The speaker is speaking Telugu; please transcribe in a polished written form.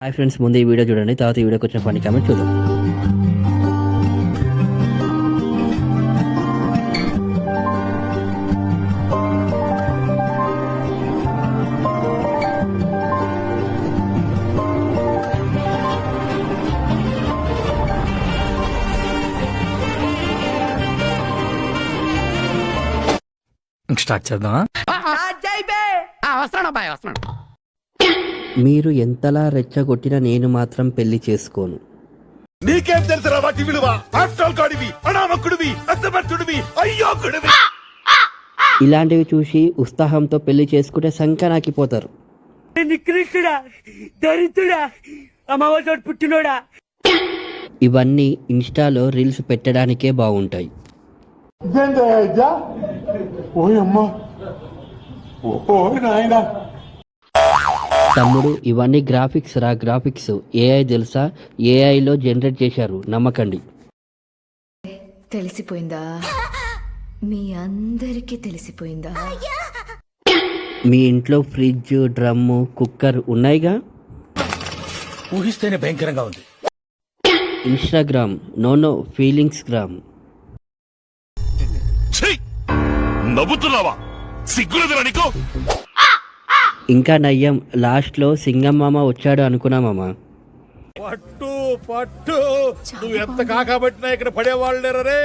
హాయ్ ఫ్రెండ్స్, ముందు ఈ వీడియో చూడండి, తర్వాత ఈ వీడియోకి వచ్చిన ఫన్నీ కామెంట్ చూద్దాం. స్టార్ట్ చేద్దామా? మీరు ఎంతలా రెచ్చగొట్టినా నేను మాత్రం పెళ్లి చేసుకోను. నీకేం తెలుసురా వాటి విలువ? ఆఫ్టర్ గాడివి, అనామకుడివి, అసమర్థుడివి, అయ్యోకుడివి. ఇలాంటివి చూసి ఉత్సాహంతో పెళ్లి చేసుకుంటే సంకనాకిపోతారు. నికృష్టుడా, దరిద్రుడా, అమ్మవారి పుట్టినోడా. ఇవన్నీ ఇన్స్టాలో రీల్స్ పెట్టడానికే బాగుంటాయి. తమ్ముడు, ఇవన్నీ గ్రాఫిక్స్ రా, గ్రాఫిక్స్. ఏఐ తెలుసా? ఏఐలో జనరేట్ చేశారు, నమ్మకండి. తెలిసిపోయిందా? మీ అందరికీ తెలిసిపోయిందా? మీ ఇంట్లో ఫ్రిడ్జ్, డ్రమ్ము, కుక్కర్ ఉన్నాయిగా. ఊహిస్తేనే భయంకరంగా ఉంది. Instagram no feelings gram. నవ్వుతున్నావా? సిగ్గులేదురా నీకు? ఇంకా నయ్యం, లాస్ట్ లో సింగం మామ వచ్చాడు అనుకున్నామమ్మా. పట్టు పట్టు, నువ్వు ఎంత కాకబట్టినా ఇక్కడ పడేవాళ్ళు రే.